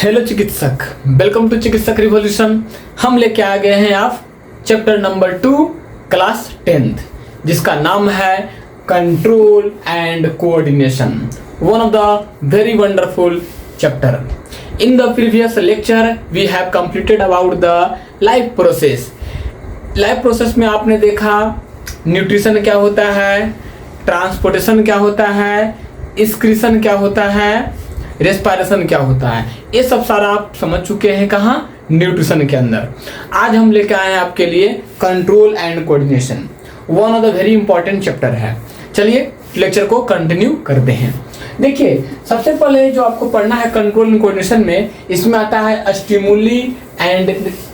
Hello चिकित्सक, welcome to चिकित्सक revolution. हम लेके आ गए हैं आप चैप्टर नंबर 2 क्लास 10th, जिसका नाम है control and coordination, one of the very wonderful chapter. In the previous lecture we have completed about the life process. Life process में आपने देखा न्यूट्रिशन क्या होता है, ट्रांसपोर्टेशन क्या होता है, एक्सक्रीशन क्या होता है, रेस्पिरेशन क्या होता है। ये सब सारा आप समझ चुके हैं कहाँ, न्यूट्रिशन के अंदर। आज हम लेकर आए हैं आपके लिए control and coordination, one of the very important chapter है। चलिए लेक्चर को कंटिन्यू करते हैं। देखिए, सबसे पहले जो आपको पढ़ना है कंट्रोल एंड कोऑर्डिनेशन में, इसमें आता है स्टिमुली एंड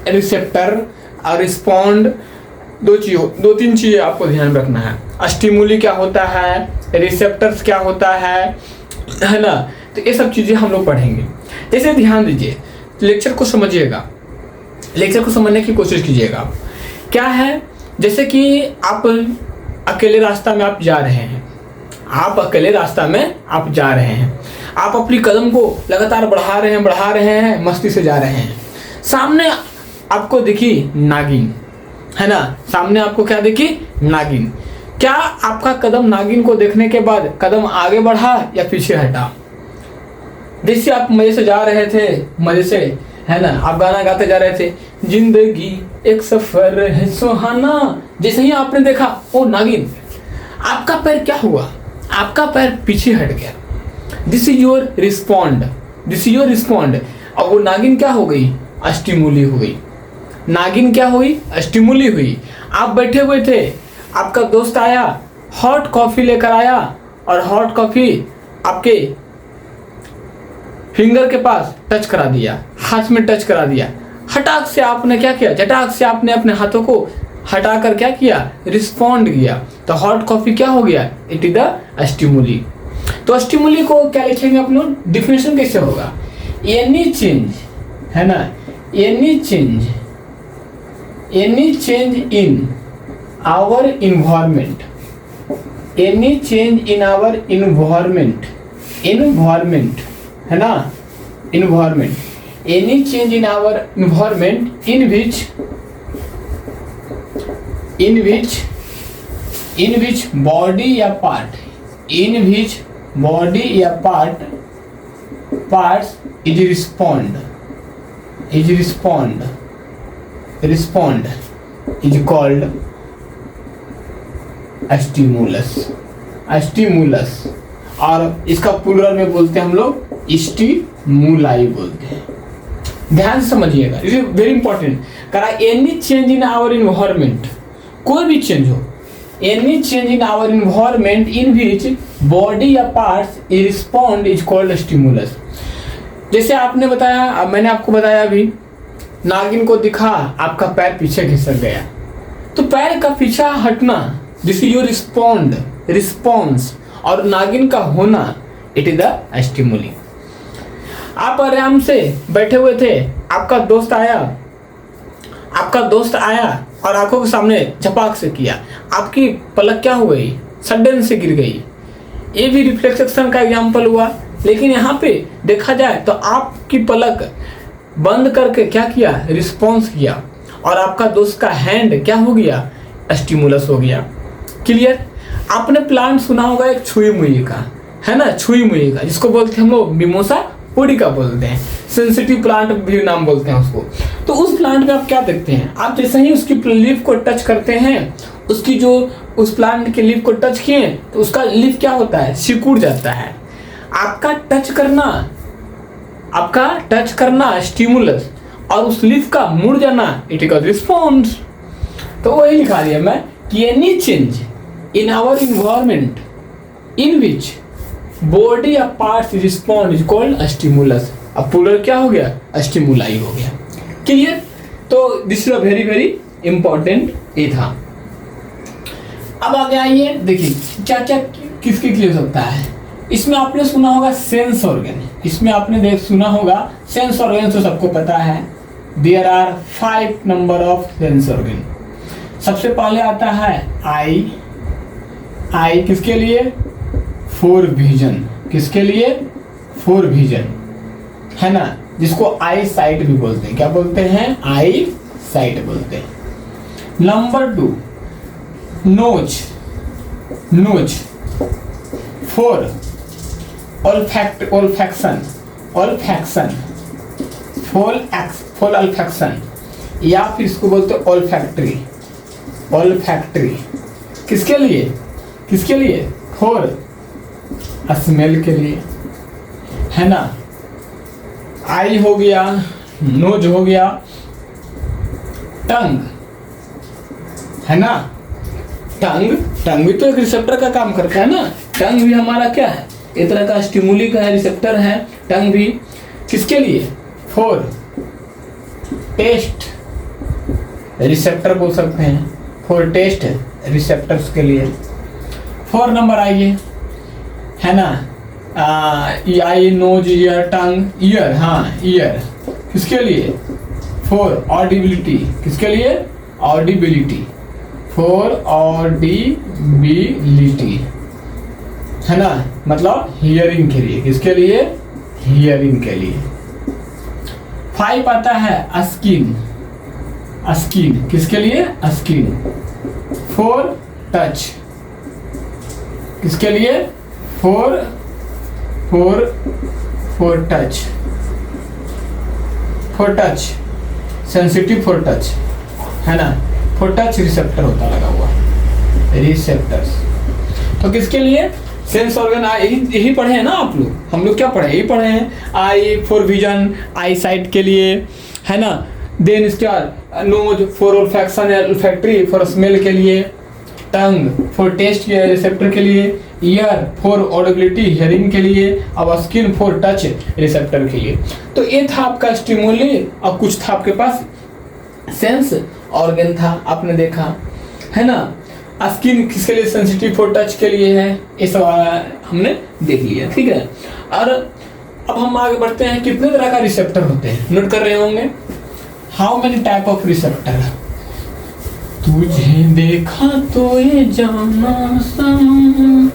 रिसेप्टर और रिस्पॉन्ड। दो तीन चीजें आपको ध्यान रखना है। स्टिमुली क्या होता है, रिसेप्टर्स क्या होता है ना। तो ये सब चीजें हम लोग पढ़ेंगे। जैसे ध्यान दीजिए, लेक्चर को समझिएगा, लेक्चर को समझने की कोशिश कीजिएगा। क्या है, जैसे कि आप अकेले रास्ता में आप जा रहे हैं, आप अकेले रास्ता में आप जा रहे हैं, आप अपनी कदम को लगातार बढ़ा रहे हैं, मस्ती से जा रहे हैं। सामने आपको दिखी नागिन, है ना। सामने आपको क्या दिखी, नागिन। क्या आपका कदम नागिन को देखने के बाद कदम आगे बढ़ा या पीछे हटा? जैसे आप मजे से जा रहे थे, मजे से, है ना, आप गाना गाते जा रहे थे, जिंदगी एक सफर है सुहाना। जैसे ही आपने देखा ओ नागिन, आपका पैर क्या हुआ, आपका पैर पीछे हट गया। This is your respond, this is your respond. अब वो नागिन क्या हो गई, स्टिमुली हो गई। नागिन क्या हुई, स्टिमुली हुई। आप बैठे हुए थे, आपका दोस्त आया, हॉट कॉफी लेकर आया और हॉट कॉफी आपके फिंगर के पास टच करा दिया, हाथ में टच करा दिया। हटाक से आपने क्या किया, झटाक से आपने अपने हाथों को हटाकर क्या किया, रिस्पॉन्ड किया। तो हॉट कॉफी क्या हो गया, इट इज द स्टिमुली। तो स्टिमुली को क्या लिखेंगे आप लोग, डिफिनेशन कैसे होगा, एनी चेंज, है ना, any change in our environment, any change in our environment, है ना, environment, any change in our environment in which body या पार्ट, इन विच बॉडी या parts is respond is called stimulus. और इसका plural में बोलते हैं हम लोग स्टिमुलाई बोलते हैं। ध्यान से समझिएगा, इट इज वेरी इंपॉर्टेंट। करा any change in our environment, कोई भी चेंज हो, any change in our environment in which body या parts respond is called stimulus. जैसे आपने बताया, मैंने आपको बताया अभी, नागिन को दिखा, आपका पैर पीछे खिसक गया, तो पैर का पीछा हटना, दिस इज योर रिस्पॉन्स। और नागिन का होना, इट इज द स्टिमुली। आप आराम से बैठे हुए थे, आपका दोस्त आया और आंखों के सामने झपाक से किया, आपकी पलक क्या हो गई, सडन से गिर गई। ये भी रिफ्लेक्स एक्शन का एग्जाम्पल हुआ। लेकिन यहाँ पे देखा जाए तो आपकी पलक बंद करके क्या किया, रिस्पॉन्स किया, और आपका दोस्त का हैंड क्या हो गया, स्टिमुलस हो गया। क्लियर। आपने प्लांट सुना होगा एक छुई मुई का, है ना, छुई मुई का, जिसको बोलते हैं हम लोग मिमोसा पुडिका बोलते हैं, सेंसिटिव प्लांट भी नाम बोलते हैं उसको। तो उस प्लांट में आप क्या देखते हैं, आप जैसे ही उसकी लीफ को टच करते हैं, उसकी जो उस प्लांट के लीफ को टच किए तो उसका लीफ क्या होता है, सिकुड़ जाता है। आपका टच करना स्टिमुलस, और उस लीफ का मुड़ जाना इट इज रिस्पॉन्स। तो वही लिखा दिया मैं कि any change in our environment in which body या parts respond is called stimulus. अब प्लूरल क्या हो गया, स्टिमुलाई हो गया। क्लियर। तो this is a very very important ये था। अब आगे आइए, देखिए क्या क्या किसके लिए हो सकता है। इसमें आपने सुना होगा सेंस ऑर्गन, इसमें आपने सुना होगा सेंस ऑर्गन, तो सबको पता है there are 5 number of sense organ. सबसे पहले आता है आई किसके लिए, फॉर विजन, किसके लिए, फॉर विजन। है ना, जिसको आई साइट भी बोलते हैं। क्या बोलते हैं? आई साइट बोलते हैं। Number 2 nose, nose. 4 olfaction, olfaction, for olfaction, या फिर इसको बोलते हैं olfactory, olfactory। किसके लिए? किसके लिए? फॉर स्मेल के लिए, है ना। आई हो गया, नोज हो गया, टंग, है ना। टंग भी तो एक रिसेप्टर का काम करता है ना। टंग भी हमारा क्या है? एक तरह का स्टिमुली का है, रिसेप्टर है टंग भी। किसके लिए? फॉर टेस्ट, रिसेप्टर बोल सकते हैं, फॉर टेस्ट रिसेप्टर्स के लिए। 4 नंबर आइए, है ना। आई, नोज, ईयर, टंग, ईयर, हाँ ईयर। किसके लिए? For audibility. किसके लिए? ऑडिबिलिटी, फॉर ऑडिबिलिटी, है ना, मतलब हियरिंग के लिए। किसके लिए? हियरिंग के लिए। 5 आता है स्किन, स्किन। किसके लिए? Skin, for touch. किसके लिए? For touch, for touch, sensitive for touch, है ना। फॉर टच रिसेप्टर होता लगा हुआ, रिसेप्टर्स। तो किसके लिए? Sense organ. यही पढ़े हैं ना आप लोग। हम लोग क्या पढ़े? यही पढ़े हैं। Eye for vision, eye sight के लिए, है ना। Then star, nose for olfaction, olfactory for smell के लिए, टंग फॉर टेस्ट के रिसेप्टर के लिए, ईयर फॉर ऑडिबिलिटी हियरिंग के लिए, और स्किन फॉर टच रिसेप्टर के लिए। तो ये था आपका स्टिमुली, और कुछ था आपके पास सेंस ऑर्गन था, आपने देखा, है ना। स्किन किसके लिए? सेंसिटिव फॉर टच के लिए है। ये सब हमने देख लिया, ठीक है। और अब हम आगे बढ़ते हैं। कितने तरह का रिसेप्टर होते हैं नोट कर रहे होंगे। How many type of receptor? तुझे देखा तो ये जाना सनम।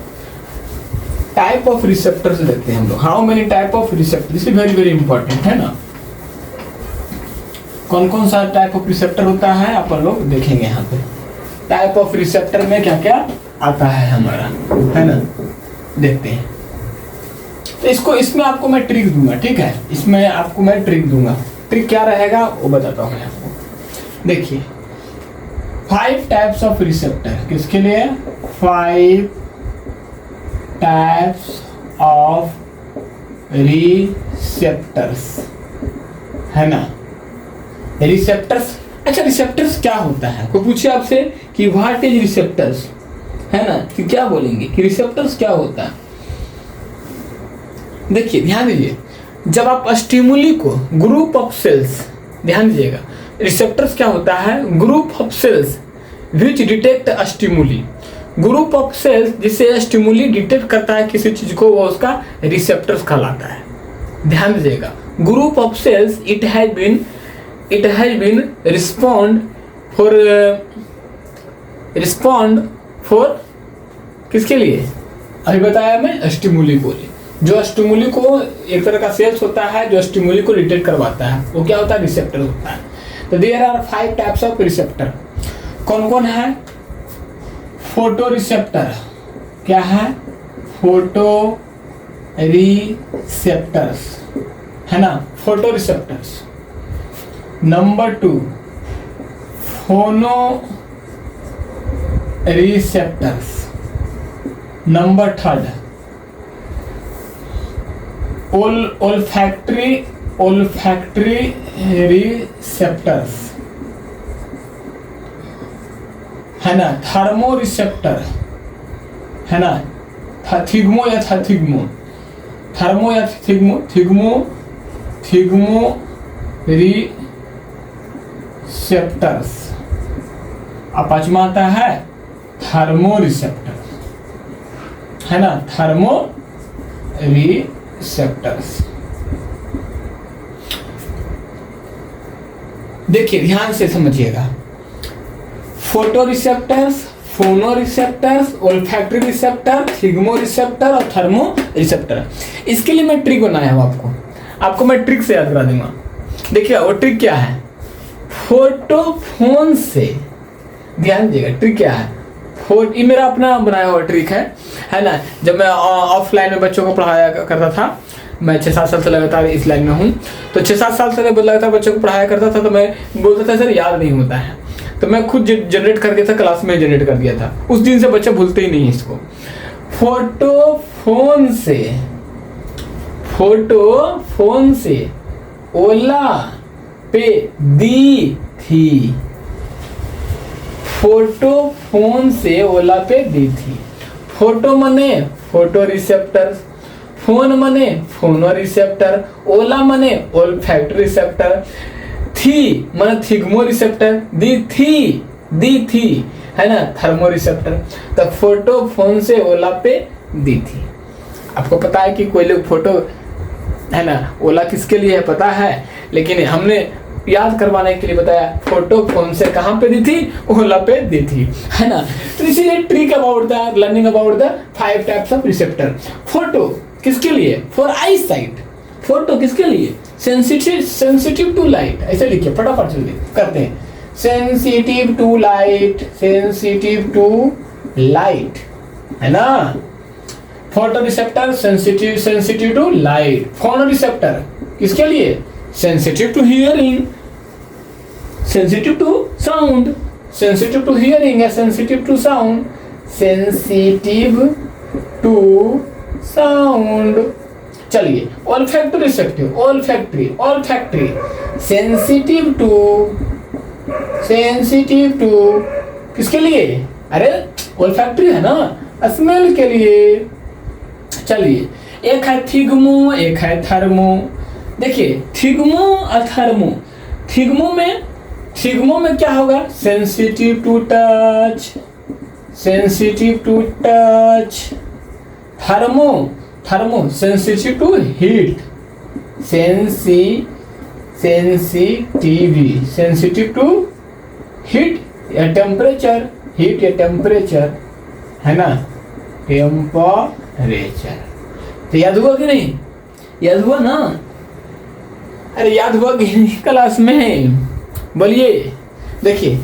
टाइप ऑफ रिसेप्टर्स देखते हैं हम लोग। How many type of receptor, this is very very important, है ना। कौन कौन सा टाइप ऑफ रिसेप्टर होता है अपन लोग देखेंगे यहाँ पे। टाइप ऑफ रिसेप्टर में क्या क्या आता है हमारा, है ना, देखते हैं। तो इसमें आपको मैं ट्रिक दूंगा, ठीक है। इसमें आपको मैं ट्रिक दूंगा। ट्रिक क्या रहेगा वो बताता हूँ मैं आपको। देखिए 5 टाइप्स ऑफ रिसेप्टर। किसके लिए? 5 टाइप्स ऑफ रिसेप्टर्स, है ना। रिसेप्टर्स, अच्छा रिसेप्टर्स क्या होता है? कोई पूछे आपसे कि व्हाट इज रिसेप्टर्स, है ना, कि क्या बोलेंगे कि रिसेप्टर्स क्या होता है? देखिए ध्यान दीजिए, जब आप स्टिमुली को ग्रुप ऑफ सेल्स, ध्यान दीजिएगा, रिसेप्टर्स क्या होता है? Group of cells which detect stimuli. Group of cells जिसे स्टिमुली डिटेक्ट करता है किसी चीज को, वो उसका रिसेप्टर्स कहलाता है। ध्यान दीजिएगा, group of cells it has been respond for किसके लिए? अभी बताया मैं, स्टिमुली को लिए। जो स्टिमुली को, एक तरह का सेल्स होता है जो स्टिमुली को डिटेक्ट करवाता है, वो क्या होता है? रिसेप्टर होता है। तो there are 5 types of receptor. कौन कौन है? Photo receptor. क्या है? फोटो रिसेप्टर्स, है ना, फोटो रिसेप्टर्स। नंबर 2 फोनो रिसेप्टर्स। नंबर 3 olfactory रिसेप्टर्स, है ना। थर्मो रिसेप्टर, है ना, थिग्मो या थिग्मो, थर्मो या थिग्मो रिसेप्टर्स। अब पांचवा आता है थर्मो रिसेप्टर, है ना, थर्मो रिसेप्टर्स। देखिए ध्यान से समझिएगा, फोटो रिसेप्टर्स, फोनो रिसेप्टर्स, ओल्फैक्टरी रिसेप्टर, थिग्मो रिसेप्टर और थर्मो रिसेप्टर। इसके लिए मैं ट्रिक बनाया हूं आपको। आपको मैं ट्रिक से याद करा दूंगा। देखिए वो ट्रिक क्या है, फोटोफोन से, ध्यान दीजिएगा ट्रिक क्या है। ये मेरा अपना बनाया हुआ ट्रिक है ना। जब मैं ऑफलाइन में बच्चों को पढ़ाया करता था, मैं 6-7 साल से लगातार इस लाइन में हूँ, तो 6-7 साल से लगातार बच्चों को पढ़ाया करता था, तो मैं बोलता था सर याद नहीं होता है, तो मैं खुद जनरेट कर दिया था, क्लास में जनरेट कर दिया था। उस दिन से बच्चे भूलते ही नहीं इसको। फोटोफोन से ओला पे दी थी, फोटोफोन से ओला पे दी थी। फोटो मने फोटो रिसेप्टर, फोन मने फोनो रिसेप्टर, ओला मने ओल्फैक्ट रिसेप्टर, थी मने थिग्मो रिसेप्टर, दी थी है ना थर्मो रिसेप्टर। तो फोटो फोन से ओला पे दी थी। आपको पता है कि कोई लोग फोटो है ना ओला किसके लिए है पता है, लेकिन हमने याद करवाने के लिए बताया फोटो फोन से कहाँ पे दी थी, ओला पे दी थी, है ना। तो इसीलिए trick about the learning about the 5 types of receptor. Photo किसके लिए, फॉर आई साइट। फोटो किसके लिए, सेंसिटिव टू लाइट। ऐसे लिखिए फटाफट जल्दी करते हैं, सेंसिटिव टू लाइट, है ना। Photo receptor sensitive to light. Phono receptor किसके लिए, sensitive to hearing, sensitive to sound, sensitive to hearing या sensitive to sound, sensitive to sound. चलिए olfactory receptive, olfactory sensitive to किसके लिए, अरे ऑल्फैक्टरी है ना, स्मेल के लिए। चलिए एक है थिग्मो, एक है थर्मो। देखिए थिग्मो और थर्मो, थिग्मो में क्या होगा, sensitive to touch. Thermo sensitive to heat, sensitive to heat या टेम्परेचर, है ना, टेम्परेचर। तो याद हुआ कि नहीं, याद हुआ ना, अरे याद हुआ कि नहीं क्लास में, बोलिए। देखिए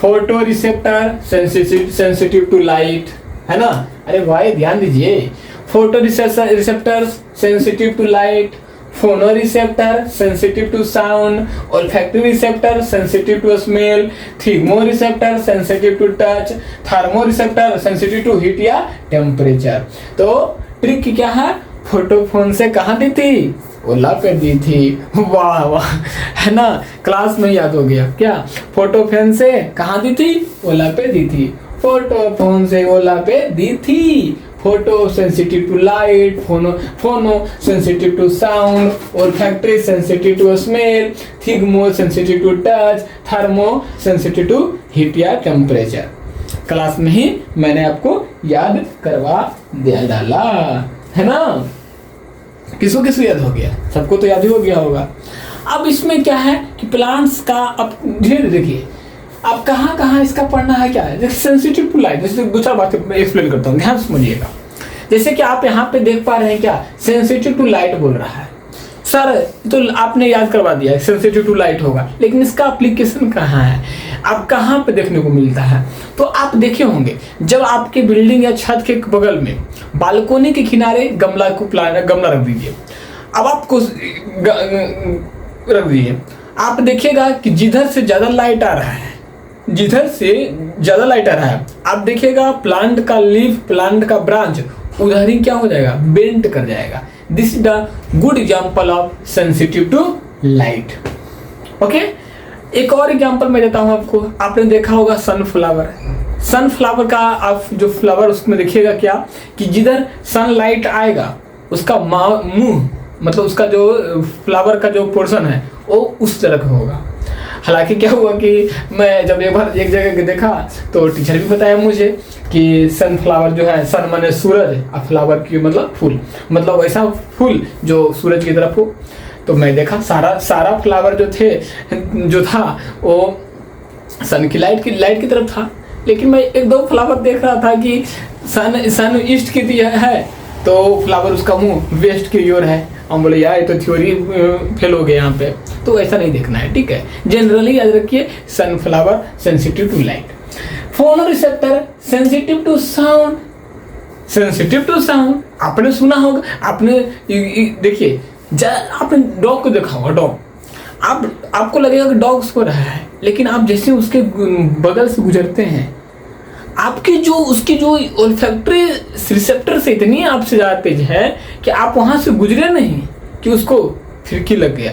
photo receptor sensitive to light, है ना, अरे भाई ध्यान दीजिए। Photo receptor sensitive to light, phono receptor sensitive to sound, olfactory receptor sensitive to smell, thigmo receptor sensitive to touch, thermo receptor sensitive to heat या टेम्परेचर। तो trick क्या है, फोटोफोन से कहाँ दी थी, ओला पे दी थी। वाह वाह, है ना, क्लास में याद हो गया क्या। फोटोफोन से कहाँ दी थी, ओला पे दी थी। फोटोफोन से ओला पे दी थी। Photo sensitive to light, phono sensitive to sound, olfactory sensitive to smell, thigmo sensitive to touch, thermo sensitive to heat या टेम्परेचर। क्लास में ही मैंने आपको याद करवा दिया डाला, है ना। किसको किसको याद हो गया, सबको तो याद ही हो गया होगा। अब इसमें क्या है कि प्लांट्स का, अब धीरे देखिए अब कहाँ इसका पढ़ना है, क्या है सेंसिटिव टू लाइट। जैसे दूसरा बात एक्सप्लेन करता हूँ, ध्यान समझिएगा। जैसे कि आप यहाँ पे देख पा रहे हैं क्या, सेंसिटिव टू लाइट बोल रहा है सर, तो आपने याद करवा दिया सेंसिटिव टू लाइट होगा, लेकिन इसका एप्लीकेशन कहाँ है, आप कहाँ पे देखने को मिलता है। तो आप देखे होंगे जब आपके बिल्डिंग या छत के बगल में बालकोनी के किनारे गमला रख दीजिए। अब आपको रख दीजिए, आप देखिएगा कि जिधर से ज्यादा लाइट आ रहा है, आप देखिएगा प्लांट का लीफ, प्लांट का ब्रांच उधर ही क्या हो जाएगा, बेंट कर जाएगा। This is the good example of sensitive to light. Okay, एक और एग्जाम्पल मैं देता हूं आपको। आपने देखा होगा सनफ्लावर का, आप जो फ्लावर उसमें देखिएगा क्या कि जिधर सनलाइट आएगा उसका मुंह, मतलब उसका जो फ्लावर का जो पोर्शन है वो उस तरह का होगा। हालांकि क्या हुआ कि मैं जब एक जगह देखा तो टीचर भी बताया मुझे कि सनफ्लावर जो है, सन माने सूरज और फ्लावर की मतलब फूल, मतलब ऐसा फूल जो सूरज की तरफ हो। तो मैं देखा सारा फ्लावर जो था वो सन की लाइट की तरफ था, लेकिन मैं एक दो फ्लावर देख रहा था कि सन ईस्ट की है तो फ्लावर उसका मुंह वेस्ट की ओर है, हम बोले यार ये तो थ्योरी फेल हो गया यहाँ पे, तो ऐसा नहीं देखना है, ठीक है। जनरली याद रखिए sunflower sensitive to light, phonoreceptor sensitive to sound, sensitive to sound आपने सुना होगा, आपने देखिए आपने डॉग को देखा होगा, डॉग आपको लगेगा कि डॉग सो रहा है, लेकिन आप जैसे उसके बगल से गुजरते हैं आपकी जो उसकी जो ओल्फैक्टरी रिसेप्टर से इतनी आपसे ज़्यादा तेज है कि आप वहाँ से गुजरे नहीं कि उसको फिरकी लग गया,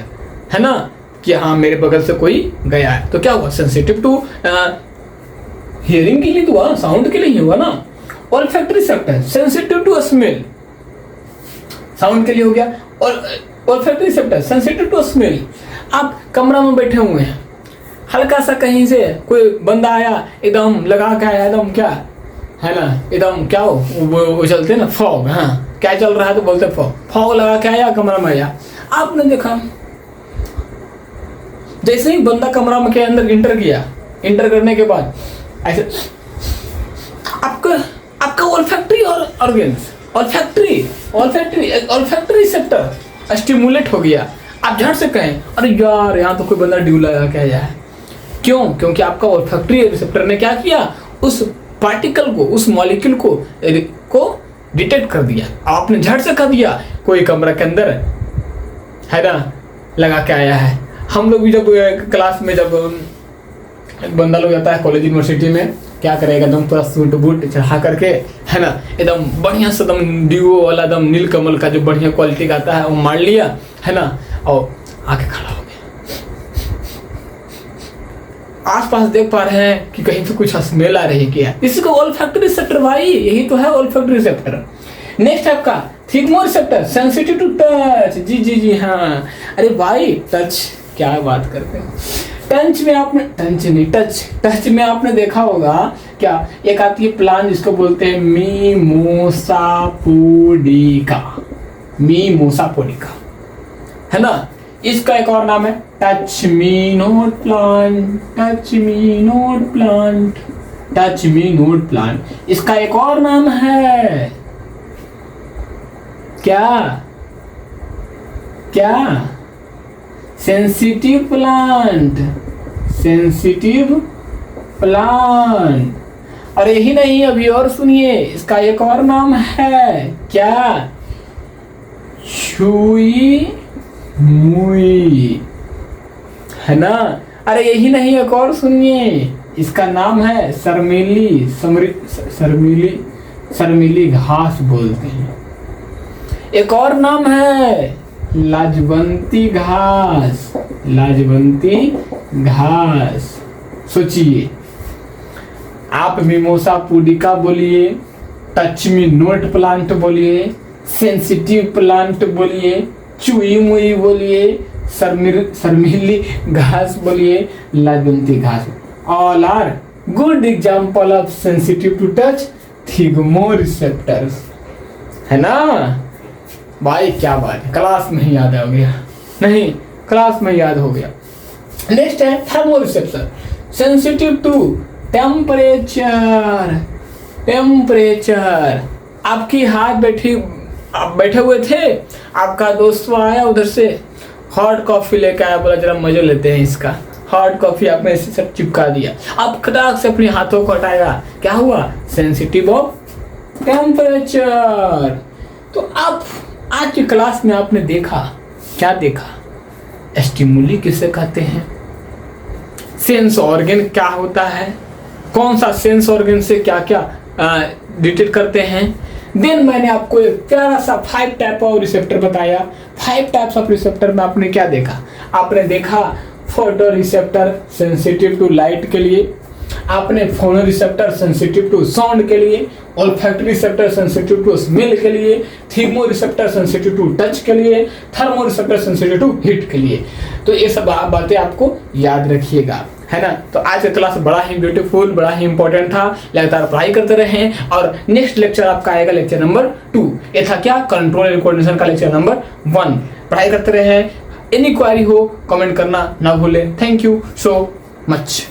है ना, कि हाँ मेरे बगल से कोई गया है, तो क्या हुआ, सेंसिटिव टू हियरिंग के लिए तो हुआ, साउंड के लिए ही हुआ ना। Olfactory receptor sensitive to smell, sound के लिए हो गया, और olfactory receptor sensitive to smell. आप कमरा में बैठे हुए हैं, हल्का सा कहीं से कोई बंदा आया, एकदम लगा के आया, एकदम क्या है ना, एकदम क्या वो चलते हैं ना फॉग, हाँ क्या चल रहा है तो बोलते फॉग लगा के आया, कमरा में आया, आपने देखा जैसे ही बंदा कमरा में के अंदर इंटर करने के बाद ऐसे आपका ओल्फैक्टरी और ऑर्गन्स ओल्फैक्टरी रिसेप्टर स्टिमुलेट हो गया। आप झट से कहें अरे यार यहाँ तो कोई बंदा ड्यू लगा के आया है, क्यों, क्योंकि आपका ओल्फैक्टरी रिसेप्टर ने क्या किया, उस पार्टिकल को, उस मॉलिक्यूल को डिटेक्ट कर दिया। आपने झट से कह दिया कोई कमरा के अंदर है ना लगा के आया है। हम लोग भी जब क्लास में जब एक बंदा लोग जाता है कॉलेज यूनिवर्सिटी में, क्या करेगा, एकदम पूरा सूट बूट चढ़ा करके, है ना, एकदम बढ़िया से एकदम ड्यूओ वाला एकदम नीलकमल का जो बढ़िया क्वालिटी का आता है वो मार लिया, है ना, और आके खड़ा हो गया। आसपास देख पा रहे हैं कि कहीं से कुछ स्मेल आ रही है क्या, इसी को ओल्फैक्टरी रिसेप्टर भाई, यही तो है ओल्फैक्टरी रिसेप्टर। नेक्स्ट आपका थिग्मोरिसेप्टर सेंसिटिव टू टच, जी हाँ, अरे भाई टच क्या बात करते हैं, टच में आपने देखा होगा क्या, एक आती है प्लांट जिसको बोलते हैं मीमोसापोडिका, है ना, इसका एक और नाम है टच मी नोट प्लांट, इसका एक और नाम है क्या सेंसिटिव प्लांट। और यही नहीं, अभी और सुनिए, इसका एक और नाम है क्या, छुई मुई, है ना। अरे यही नहीं, एक और सुनिए, इसका नाम है शर्मीली घास बोलते हैं। एक और नाम है लाजवंती घास। सोचिए, आप मिमोसा पुडिका बोलिए, टच मी नोट प्लांट बोलिए, सेंसिटिव प्लांट बोलिए, चुई मुई बोलिए, शर्मीली घास बोलिए, लाजवंती घास, all are good example of sensitive to touch thigmoreceptors, है ना भाई। क्या बात है, क्लास में ही याद हो गया, नहीं क्लास में याद हो गया। नेक्स्ट है थर्मोरिसेप्टर सेंसिटिव टू टेम्परेचर। आपकी हाथ आप बैठे हुए थे, आपका दोस्त आया उधर से, हॉट कॉफी लेकर आया, बोला जरा मजे लेते हैं इसका, हॉट कॉफी आपने इसे सब चिपका दिया, आप खटाक से अपने हाथों को हटाया, क्या हुआ, सेंसिटिव ऑफ टेम्परेचर। तो आप आज की क्लास में आपने देखा, क्या देखा, स्टिमुली किसे कहते हैं, सेंस ऑर्गन क्या होता है, कौन सा सेंस ऑर्गन से क्या क्या डिटेक्ट करते हैं। देन मैंने आपको एक प्यारा सा 5 टाइप ऑफ रिसेप्टर बताया। 5 टाइप्स ऑफ रिसेप्टर में आपने क्या देखा, आपने देखा photo receptor sensitive to light के लिए, आपने फोनो रिसेप्टर सेंसिटिव टू साउंड के लिए, olfactory receptor sensitive to smell के लिए, thigmo receptor sensitive to touch के लिए, thermo receptor sensitive to heat के लिए। तो ये सब बातें आपको याद रखिएगा, है ना। तो आज का क्लास बड़ा ही ब्यूटीफुल, बड़ा ही इंपॉर्टेंट था, लगातार पढ़ाई करते रहें। और नेक्स्ट लेक्चर आपका आएगा लेक्चर नंबर 2, ये था क्या, कंट्रोल एंड कोऑर्डिनेशन का लेक्चर नंबर 1। पढ़ाई करते रहें, एनी क्वेरी हो कमेंट करना ना भूलें। Thank you so much.